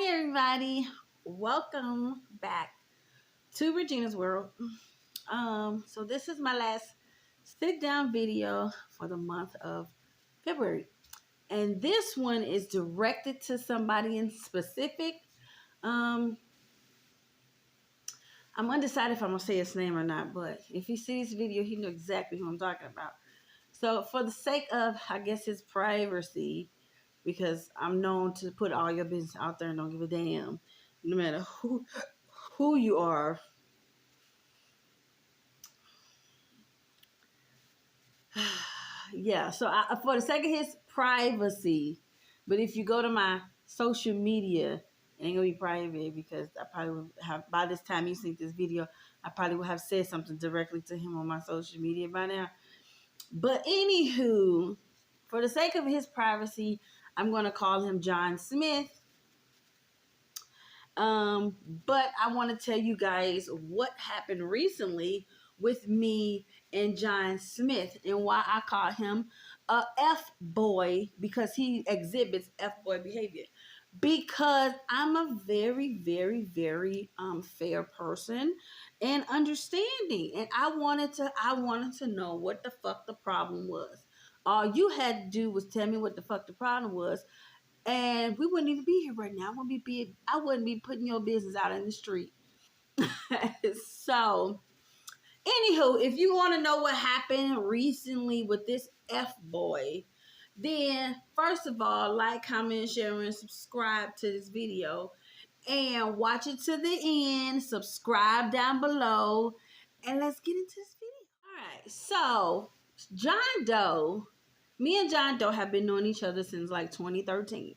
Hi everybody, welcome back to Regina's World. So this is my last sit down video for the month of February, and this one is directed to somebody in specific. Um, I'm undecided if I'm gonna say his name or not, but if he sees this video, he knows exactly who I'm talking about. So for the sake of, I guess, his privacy, because I'm known to put all your business out there and don't give a damn, no matter who you are. Yeah, so for the sake of his privacy, but if you go to my social media, it ain't gonna be private because I probably would have, by this time you see this video, I probably would have said something directly to him on my social media by now. But anywho, for the sake of his privacy, I'm gonna call him John Smith. But I want to tell you guys what happened recently with me and John Smith and why I call him a Fboy, because he exhibits Fboy behavior. Because I'm a very, very, very fair person and understanding, and I wanted to know what the fuck the problem was. All you had to do was tell me what the fuck the problem was, and we wouldn't even be here right now. I wouldn't be putting your business out in the street. So, anywho, if you want to know what happened recently with this Fboy, then first of all, like, comment, share, and subscribe to this video. And watch it to the end. Subscribe down below. And let's get into this video. Alright, so John Doe, me and John Doe have been knowing each other since like 2013.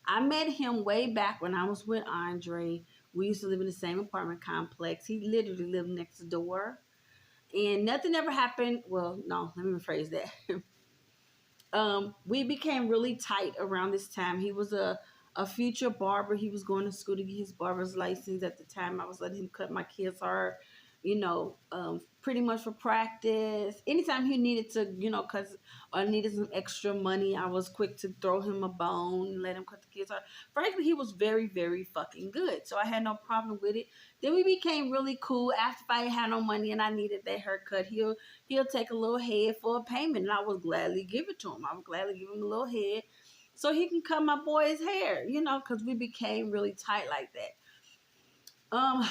I met him way back when I was with Andre. We used to live in the same apartment complex. He literally lived next door. And nothing ever happened. Well, no, let me rephrase that. We became really tight around this time. He was a future barber. He was going to school to get his barber's license. At the time, I was letting him cut my kids' hair, pretty much for practice. Anytime he needed to, cause or needed some extra money, I was quick to throw him a bone and let him cut the kids' hair. Frankly, he was very, very fucking good. So I had no problem with it. Then we became really cool. After I had no money and I needed that haircut, he'll take a little head for a payment, and I would gladly give it to him. I would gladly give him a little head so he can cut my boy's hair, because we became really tight like that.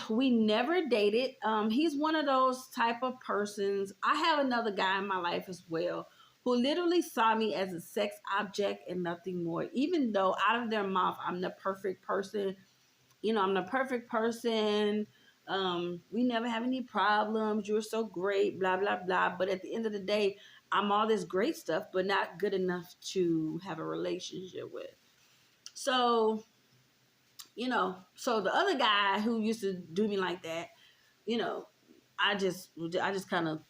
We never dated. He's one of those type of persons. I have another guy in my life as well who literally saw me as a sex object and nothing more. Even though out of their mouth, I'm the perfect person. I'm the perfect person. We never have any problems. You're so great, blah, blah, blah. But at the end of the day, I'm all this great stuff, but not good enough to have a relationship with. So, so the other guy who used to do me like that, I just kind of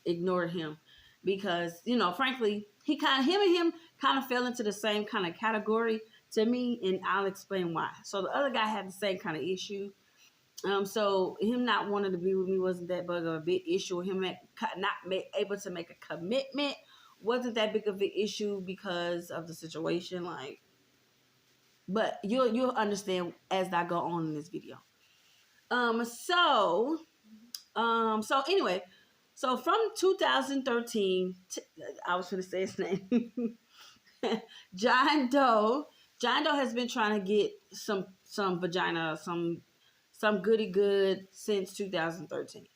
ignored him because, frankly, him and him kind of fell into the same kind of category to me, and I'll explain why. So the other guy had the same kind of issue. So him not wanting to be with me wasn't that big of a big issue. Him not able to make a commitment wasn't that big of an issue because of the situation. But you'll understand as I go on in this video. So anyway, so from 2013, I was going to say his name, John Doe. John Doe has been trying to get some vagina, some goody good since 2013.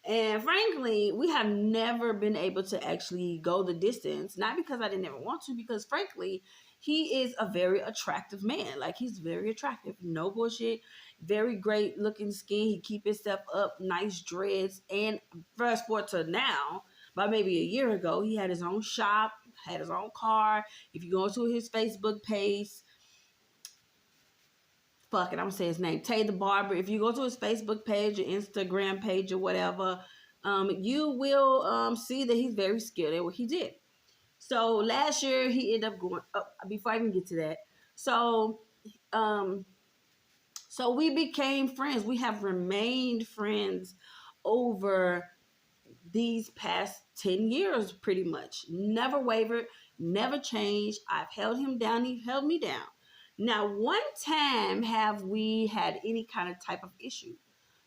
And frankly, we have never been able to actually go the distance. Not because I didn't ever want to, because frankly, he is a very attractive man. Like, he's very attractive. No bullshit. Very great looking skin. He keep his stuff up. Nice dreads. And fast forward to now, about maybe a year ago, he had his own shop, had his own car. If you go to his Facebook page, fuck it, I'm gonna say his name, Tay the Barber. If you go to his Facebook page or Instagram page or whatever, you will see that he's very skilled at what he did. So last year he ended up going up. Before I even get to that, so we became friends. We have remained friends over these past 10 years, pretty much. Never wavered, never changed. I've held him down. He held me down. Now, one time have we had any kind of type of issue.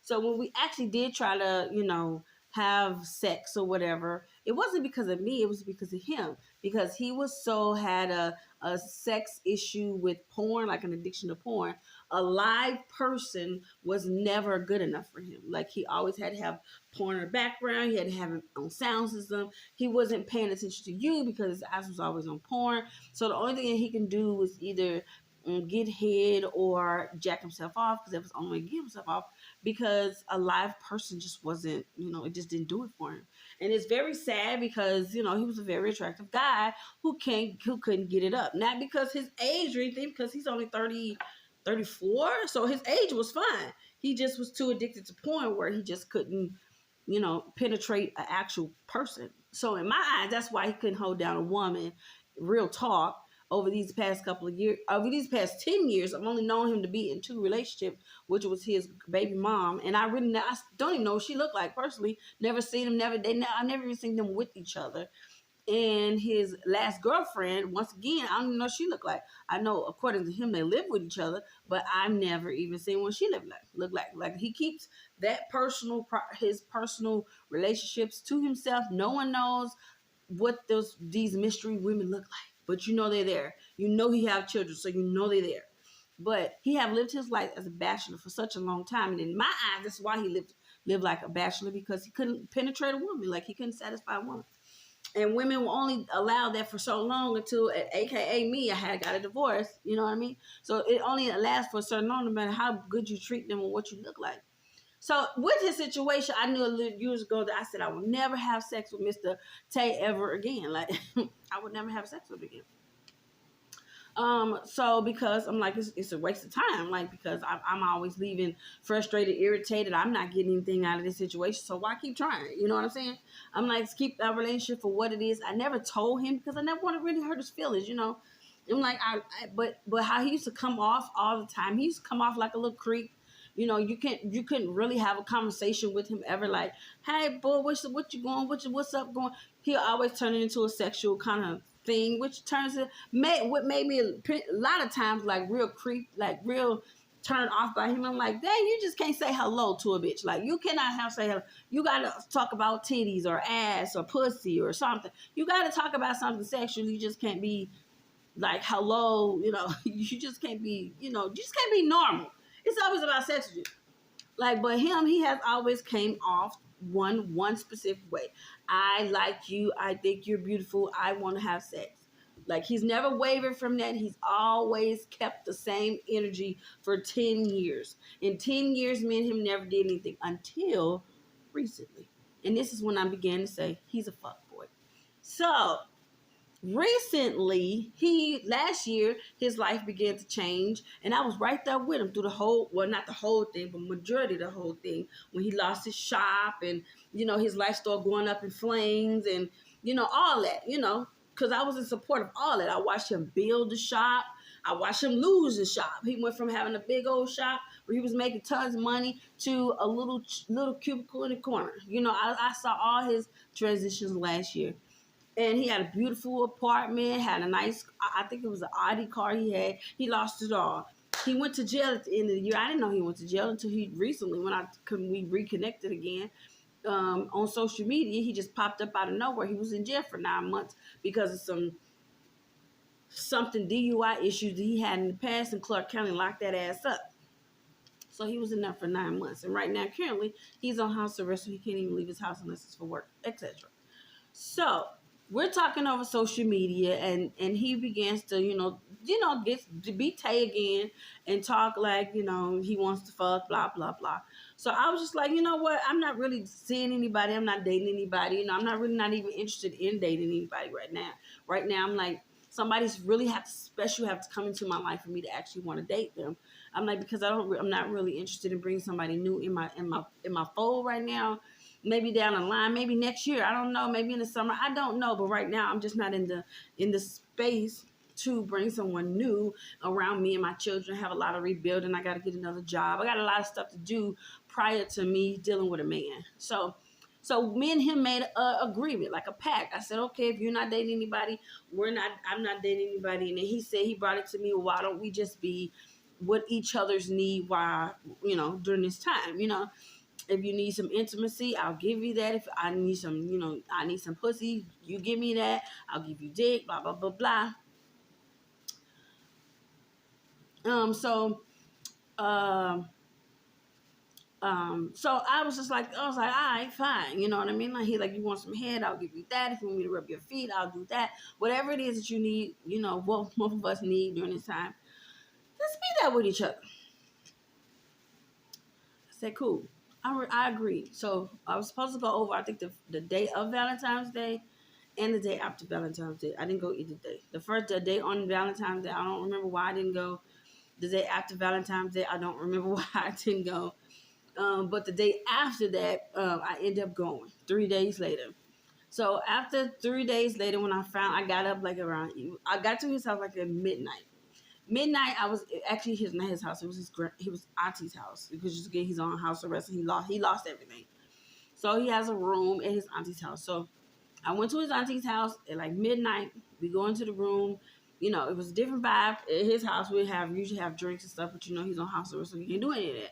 So when we actually did try to, have sex or whatever, it wasn't because of me, it was because of him. Because he was so had a sex issue with porn, like an addiction to porn. A live person was never good enough for him. Like he always had to have porn in the background, he had to have it on sound system. He wasn't paying attention to you because his eyes was always on porn. So the only thing that he can do was either get head or jack himself off, because that was the only way to get himself off, because a live person just wasn't, it just didn't do it for him. And it's very sad because, he was a very attractive guy who couldn't get it up. Not because his age or anything, because he's only 34, so his age was fine. He just was too addicted to porn where he just couldn't, penetrate an actual person. So in my eyes, that's why he couldn't hold down a woman. Real talk. Over these past couple of years, over these past 10 years, I've only known him to be in 2 relationships, which was his baby mom. And I don't even know what she looked like personally. Never seen them, I never even seen them with each other. And his last girlfriend, once again, I don't even know what she looked like. I know according to him, they live with each other, but I've never even seen what she looked like. Like he keeps that his personal relationships to himself. No one knows what these mystery women look like, but they're there. He have children, so they're there. But he have lived his life as a bachelor for such a long time, and in my eyes, that's why he lived like a bachelor, because he couldn't penetrate a woman, like he couldn't satisfy a woman. And women will only allow that for so long until, aka me, I had got a divorce. You know what I mean? So it only lasts for a certain long, no matter how good you treat them or what you look like. So with his situation, I knew a little years ago that I said I would never have sex with Mr. Tay ever again. Like I would never have sex with him again. So because I'm like, it's a waste of time. Like, because I'm always leaving frustrated, irritated. I'm not getting anything out of this situation. So why keep trying? You know what I'm saying? I'm like, let's keep our relationship for what it is. I never told him because I never want to really hurt his feelings, I'm like, but how he used to come off all the time. He used to come off like a little creep. You couldn't really have a conversation with him ever. Like, hey, boy, what you going? What's up going? He'll always turn it into a sexual kind of thing, which what made me a lot of times like real creep, like real turned off by him. I'm like, dang, you just can't say hello to a bitch. Like, you cannot say hello. You gotta talk about titties or ass or pussy or something. You gotta talk about something sexual. You just can't be like hello. You just can't be. You just can't be normal. It's always about sex with you. Like, but him, he has always came off one specific way. I like you. I think you're beautiful. I want to have sex. Like, he's never wavered from that. He's always kept the same energy for 10 years. In 10 years, me and him never did anything until recently. And this is when I began to say, he's a fuckboy. So, recently, last year, his life began to change, and I was right there with him through the whole, well, not the whole thing, but majority of the whole thing, when he lost his shop and, his life started going up in flames and, all that, because I was in support of all that. I watched him build the shop. I watched him lose the shop. He went from having a big old shop where he was making tons of money to a little cubicle in the corner. I saw all his transitions last year. And he had a beautiful apartment, had a nice, I think it was an Audi car he had. He lost it all. He went to jail at the end of the year. I didn't know he went to jail until he recently, when we reconnected again on social media. He just popped up out of nowhere. He was in jail for 9 months because of something DUI issues that he had in the past, and Clark County locked that ass up. So he was in there for 9 months. And right now, currently, he's on house arrest, so he can't even leave his house unless it's for work, etc. So we're talking over social media, and he begins to, get to be Tay again and talk like, he wants to fuck, blah, blah, blah. So I was just like, you know what? I'm not really seeing anybody. I'm not dating anybody. I'm not even interested in dating anybody right now. Right now, I'm like, somebody's really special have to come into my life for me to actually want to date them. I'm like, because I'm not really interested in bringing somebody new in my fold right now. Maybe down the line, maybe next year, I don't know, maybe in the summer, I don't know. But right now, I'm just not in the space to bring someone new around me and my children. I have a lot of rebuilding. I got to get another job. I got a lot of stuff to do prior to me dealing with a man. So So me and him made an agreement, like a pact. I said, okay, if you're not dating anybody, I'm not dating anybody. And then he said, he brought it to me, well, why don't we just be what each other's need while, during this time, if you need some intimacy, I'll give you that. If I need some, I need some pussy, you give me that. I'll give you dick, blah, blah, blah, blah. So, so I was like, all right, fine. You know what I mean? Like, you want some head, I'll give you that. If you want me to rub your feet, I'll do that. Whatever it is that you need, what both of us need during this time, let's be that with each other. I said, cool. I agree. So I was supposed to go over, I think, the day of Valentine's Day and the day after Valentine's Day. I didn't go either day. The day on Valentine's Day, I don't remember why I didn't go. The day after Valentine's Day, I don't remember why I didn't go. But the day after that, I ended up going 3 days later. So after 3 days later, when I got up I got to his house like at midnight. Midnight, I was actually not his house. It was he was auntie's house because just get his own house arrest and he lost everything. So he has a room at his auntie's house. So I went to his auntie's house at like midnight. We go into the room. It was a different vibe at his house. We usually have drinks and stuff, but he's on house arrest, so he can't do any of that.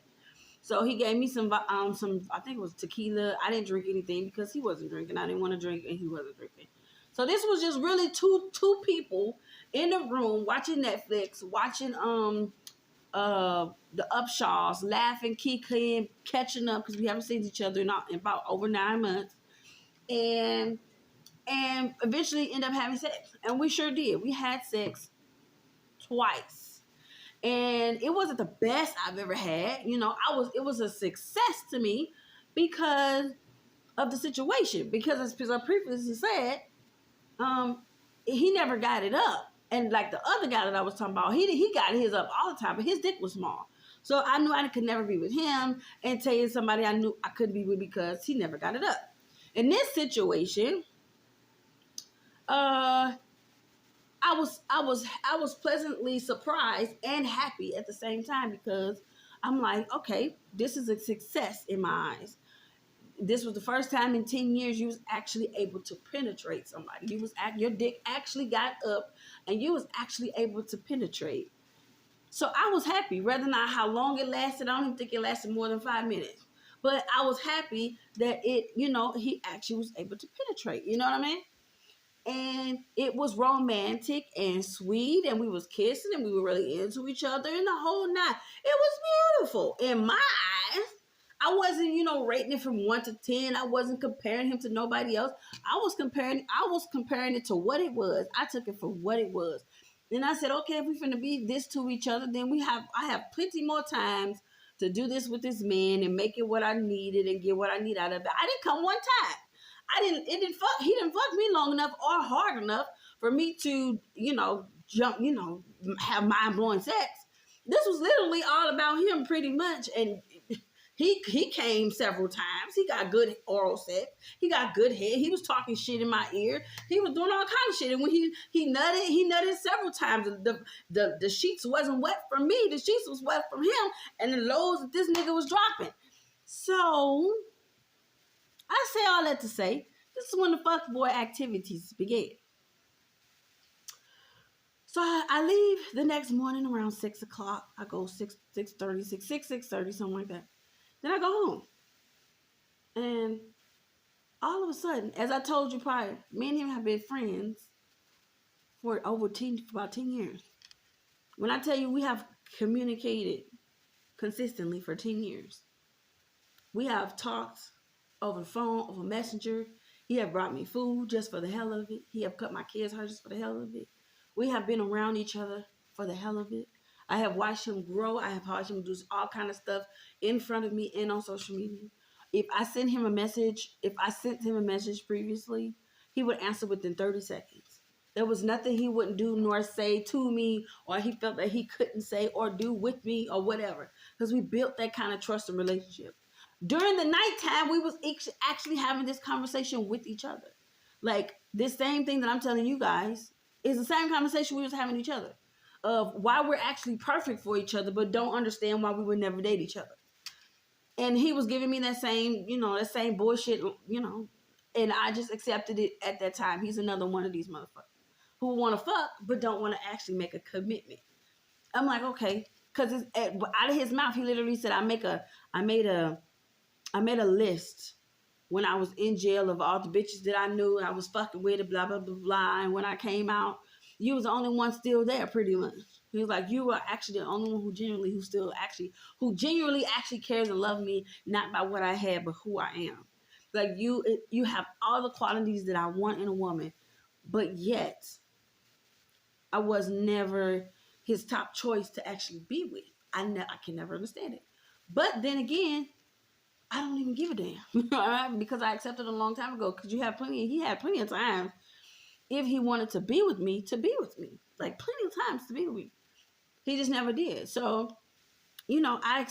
So he gave me some I think it was tequila. I didn't drink anything because he wasn't drinking. I didn't want to drink and he wasn't drinking. So this was just really two people in the room watching Netflix, watching the Upshaws, laughing, kicking, catching up because we haven't seen each other in about over 9 months, and eventually end up having sex, and we sure did. We had sex twice, and it wasn't the best I've ever had. It was a success to me because of the situation. Because as I previously said, he never got it up. And like the other guy that I was talking about, he got his up all the time, but his dick was small. So I knew I could never be with him, and tell you somebody I knew I couldn't be with because he never got it up. In this situation, I was pleasantly surprised and happy at the same time because I'm like, okay, this is a success in my eyes. This was the first time in 10 years you was actually able to penetrate somebody. Your dick actually got up and you was actually able to penetrate. So I was happy, rather than how long it lasted. I don't even think it lasted more than 5 minutes. But I was happy that he actually was able to penetrate. You know what I mean? And it was romantic and sweet, and we was kissing and we were really into each other and the whole night. It was beautiful in my eyes. I wasn't, rating it from 1 to 10. I wasn't comparing him to nobody else. I was comparing it to what it was. I took it for what it was. And I said, okay, if we're finna be this to each other, then I have plenty more times to do this with this man and make it what I needed and get what I need out of it. I didn't come one time. He didn't fuck me long enough or hard enough for me to, jump, have mind-blowing sex. This was literally all about him pretty much. And he came several times. He got good oral sex. He got good head. He was talking shit in my ear. He was doing all kind of shit. And when he nutted several times. The sheets wasn't wet from me. The sheets was wet from him. And the loads that this nigga was dropping. So I say all that to say, this is when the fuckboy activities began. So I leave the next morning around 6 o'clock. I go 6:30, something like that. Then I go home. And all of a sudden, as I told you prior, me and him have been friends for about 10 years. When I tell you we have communicated consistently for 10 years, we have talked over the phone, over Messenger. He have brought me food just for the hell of it. He have cut my kids' hair just for the hell of it. We have been around each other for the hell of it. I have watched him grow. I have watched him do all kind of stuff in front of me and on social media. If I sent him a message previously, he would answer within 30 seconds. There was nothing he wouldn't do nor say to me, or he felt that he couldn't say or do with me or whatever, because we built that kind of trust and relationship. During the nighttime, we was actually having this conversation with each other. Like, this same thing that I'm telling you guys is the same conversation we was having with each other. Of why we're actually perfect for each other, but don't understand why we would never date each other. And he was giving me that same, that same bullshit, and I just accepted it at that time. He's another one of these motherfuckers who want to fuck but don't want to actually make a commitment. I'm like, okay, because out of his mouth, he literally said, I made a list when I was in jail of all the bitches that I knew I was fucking with, blah blah blah blah. And when I came out, you was the only one still there, pretty much. He was like, you were actually the only one who genuinely actually cares and loves me, not by what I had, but who I am. Like you have all the qualities that I want in a woman, but yet I was never his top choice to actually be with. I can never understand it. But then again, I don't even give a damn, because I accepted a long time ago. Because he had plenty of times, if he wanted to be with me, like plenty of times to be with me. He just never did. So, I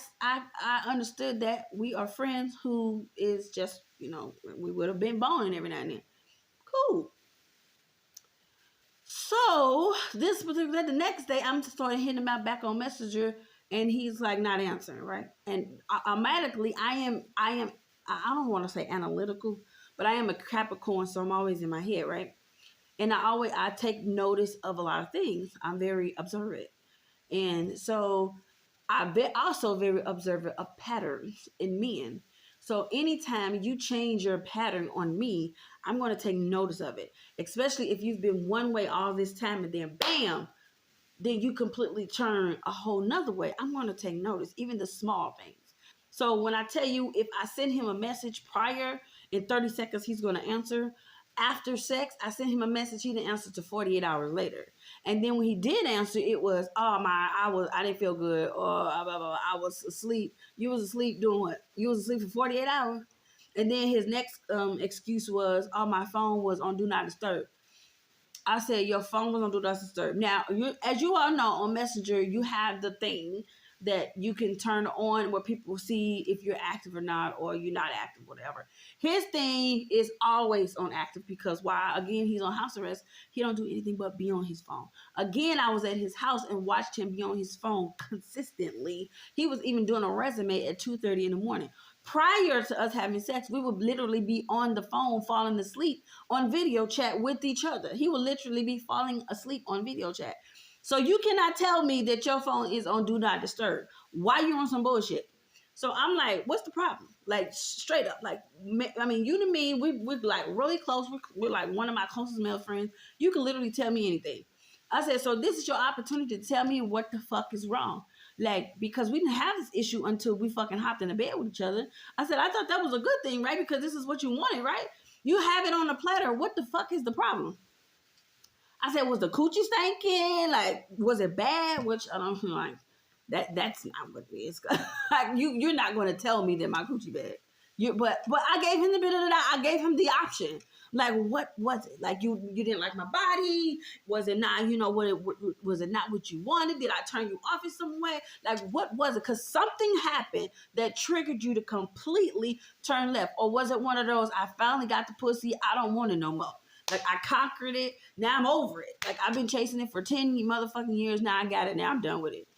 understood that we are friends who is just, we would have been boning every now and then. Cool. So the next day, I'm starting hitting him out back on Messenger, and he's like not answering, right? And automatically, I don't want to say analytical, but I am a Capricorn, so I'm always in my head, right? And I take notice of a lot of things. I'm very observant, and so I'm also very observant of patterns in men. So anytime you change your pattern on me, I'm going to take notice of it. Especially if you've been one way all this time and then bam, then you completely turn a whole nother way. I'm going to take notice, even the small things. So when I tell you, if I send him a message prior, in 30 seconds, he's going to answer. After sex, I sent him a message. He didn't answer to 48 hours later. And then when he did answer, it was, I didn't feel good. Or blah, blah, blah, I was asleep. You was asleep doing what? You was asleep for 48 hours. And then his next excuse was, my phone was on Do Not Disturb. I said, your phone was on Do Not Disturb. Now, as you all know, on Messenger, you have the thing that you can turn on where people see if you're active or not, or you're not active, whatever. His thing is always on active because why? Again, he's on house arrest. He don't do anything but be on his phone. Again, I was at his house and watched him be on his phone consistently. He was even doing a resume at 2:30 in the morning. Prior to us having sex, we would literally be on the phone falling asleep on video chat with each other. He would literally be falling asleep on video chat. So you cannot tell me that your phone is on Do Not Disturb. Why you on some bullshit? So I'm like, what's the problem? Like straight up, like, I mean, you and me, we're like really close. We're like one of my closest male friends. You can literally tell me anything. I said, so this is your opportunity to tell me what the fuck is wrong. Like, because we didn't have this issue until we fucking hopped in the bed with each other. I said, I thought that was a good thing, right? Because this is what you wanted, right? You have it on a platter. What the fuck is the problem? I said, was the coochie stinking? Like, was it bad? Which I don't like. That's not what it is. Like, you're not going to tell me that my coochie bad. But I gave him the bit of the doubt. I gave him the option. Like, what was it? Like, you didn't like my body? Was it not, was it not what you wanted? Did I turn you off in some way? Like, what was it? Because something happened that triggered you to completely turn left. Or was it one of those, I finally got the pussy, I don't want it no more. Like, I conquered it. Now I'm over it. Like, I've been chasing it for 10 motherfucking years. Now I got it. Now I'm done with it.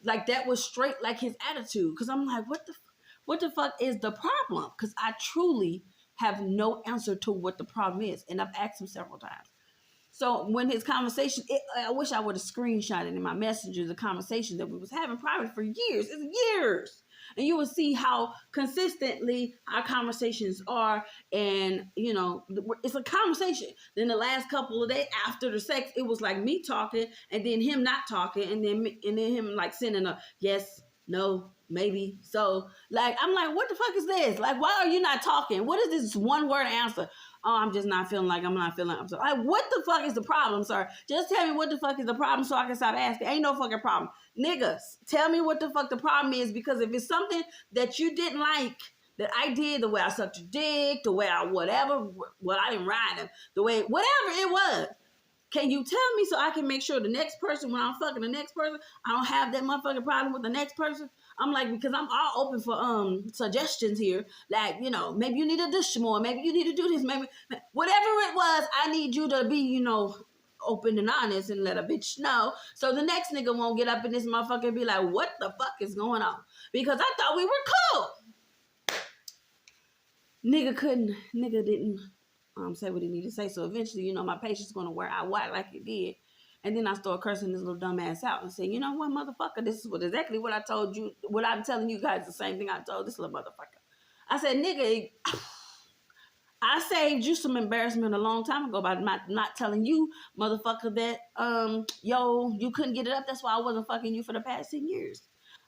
Like, that was straight like his attitude. Because I'm like, what the fuck is the problem? Because I truly have no answer to what the problem is. And I've asked him several times. So when his conversation, I wish I would have screenshotted in my messages the conversation that we was having private for years. It's years. And you will see how consistently our conversations are. And, it's a conversation. Then the last couple of days after the sex, it was like me talking and then him not talking. And then him like sending a yes, no, maybe. So like, I'm like, what the fuck is this? Like, why are you not talking? What is this one word answer? Oh, I'm just not feeling like I'm not feeling. I'm sorry. Like, what the fuck is the problem, sir? Just tell me what the fuck is the problem so I can stop asking. Ain't no fucking problem. Niggas, tell me what the fuck the problem is, because if it's something that you didn't like that I did, the way I sucked your dick, the way I whatever, well, I didn't ride him, the way, whatever it was, can you tell me so I can make sure the next person, when I'm fucking the next person, I don't have that motherfucking problem with the next person? I'm like, because I'm all open for suggestions here. Like, maybe you need to dish more. Maybe you need to do this. Maybe whatever it was, I need you to be, open and honest and let a bitch know. So the next nigga won't get up in this motherfucker and be like, what the fuck is going on? Because I thought we were cool. Nigga didn't say what he needed to say. So eventually, my patience going to wear out like it did. And then I started cursing this little dumbass out and saying, you know what, motherfucker, this is exactly what I told you. What I'm telling you guys, the same thing I told this little motherfucker. I said, nigga, I saved you some embarrassment a long time ago by not telling you, motherfucker, that you couldn't get it up. That's why I wasn't fucking you for the past 10 years.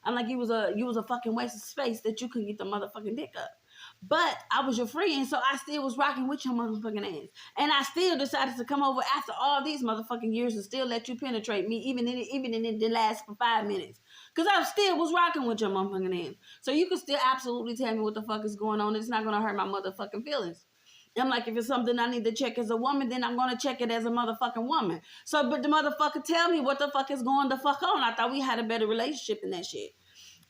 I'm like, you was a fucking waste of space that you couldn't get the motherfucking dick up. But I was your friend, so I still was rocking with your motherfucking ass. And I still decided to come over after all these motherfucking years and still let you penetrate me, even in the last 5 minutes. Because I still was rocking with your motherfucking ass. So you can still absolutely tell me what the fuck is going on. It's not going to hurt my motherfucking feelings. I'm like, if it's something I need to check as a woman, then I'm going to check it as a motherfucking woman. So, but the motherfucker tell me what the fuck is going the fuck on. I thought we had a better relationship than that shit.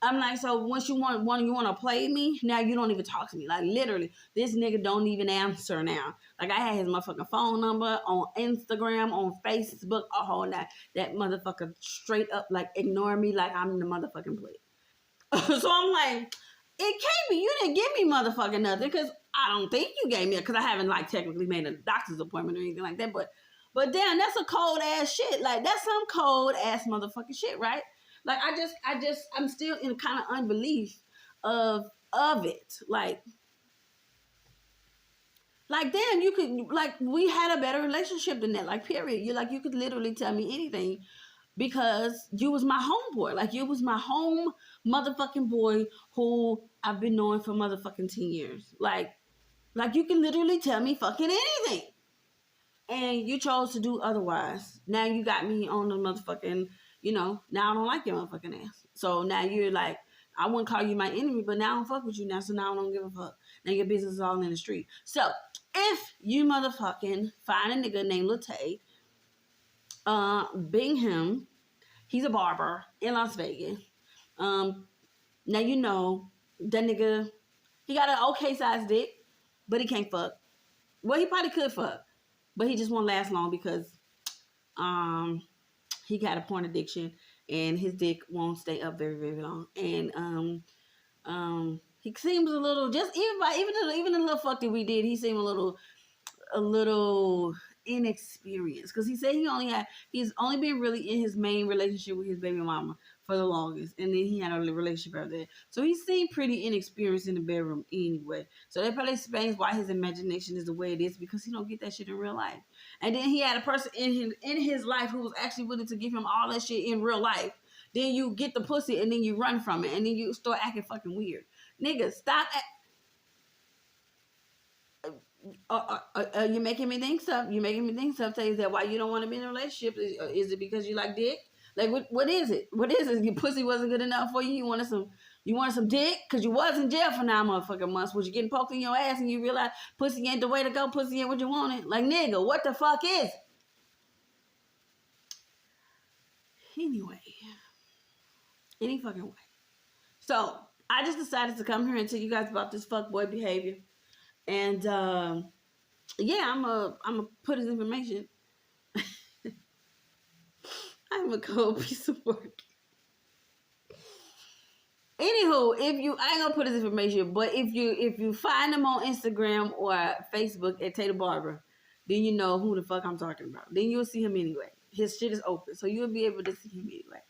I'm like, so once you want to play me, now you don't even talk to me. Like, literally, this nigga don't even answer now. Like, I had his motherfucking phone number on Instagram, on Facebook, a whole lot. That motherfucker straight up, like, ignore me like I'm the motherfucking play. So I'm like, it can't be. You didn't give me motherfucking nothing, because I don't think you gave me it, because I haven't, like, technically made a doctor's appointment or anything like that. But damn, that's a cold ass shit. Like, that's some cold ass motherfucking shit, right? Like, I'm still in kind of unbelief of it. Like, damn, you could, like, we had a better relationship than that. Like, period. You could literally tell me anything because you was my homeboy. Like, you was my home motherfucking boy who I've been knowing for motherfucking 10 years. Like, you can literally tell me fucking anything. And you chose to do otherwise. Now you got me on the motherfucking, now I don't like your motherfucking ass. So now you're like, I wouldn't call you my enemy, but now I don't fuck with you now, so now I don't give a fuck. Now your business is all in the street. So if you motherfucking find a nigga named Latte, bing him. He's a barber in Las Vegas. Now you know that nigga, he got an okay sized dick, but he can't fuck. Well, he probably could fuck, but he just won't last long because he got a porn addiction and his dick won't stay up very, very long. And he seems a little, just even the little fuck that we did, he seemed a little inexperienced, because he said he's only been really in his main relationship with his baby mama for the longest, and then he had a relationship after that. So he seemed pretty inexperienced in the bedroom anyway. So that probably explains why his imagination is the way it is, because he don't get that shit in real life. And then he had a person in his life who was actually willing to give him all that shit in real life. Then you get the pussy and then you run from it and then you start acting fucking weird. Nigga, stop. You're making me think stuff. You're making me think stuff. Is that why you don't want to be in a relationship? Is it because you like dick? Like, what is it? What is it? Your pussy wasn't good enough for you? You wanted some dick? Because you was in jail for 9 motherfucking months. Was you getting poked in your ass and you realize pussy ain't the way to go? Pussy ain't what you wanted? Like, nigga, what the fuck is it? Anyway. Any fucking way. So, I just decided to come here and tell you guys about this fuckboy behavior. And, yeah, I'm a put his information. I'm a cold piece of work. Anywho, I ain't gonna put his information, but if you find him on Instagram or Facebook at Tater Barber, then you know who the fuck I'm talking about. Then you'll see him anyway. His shit is open, so you'll be able to see him anyway.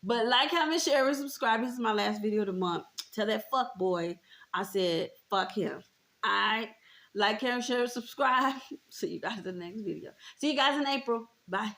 But like, comment, share, and subscribe. This is my last video of the month. Tell that fuck boy I said fuck him. Alright? Like, share, subscribe. See you guys in the next video. See you guys in April. Bye.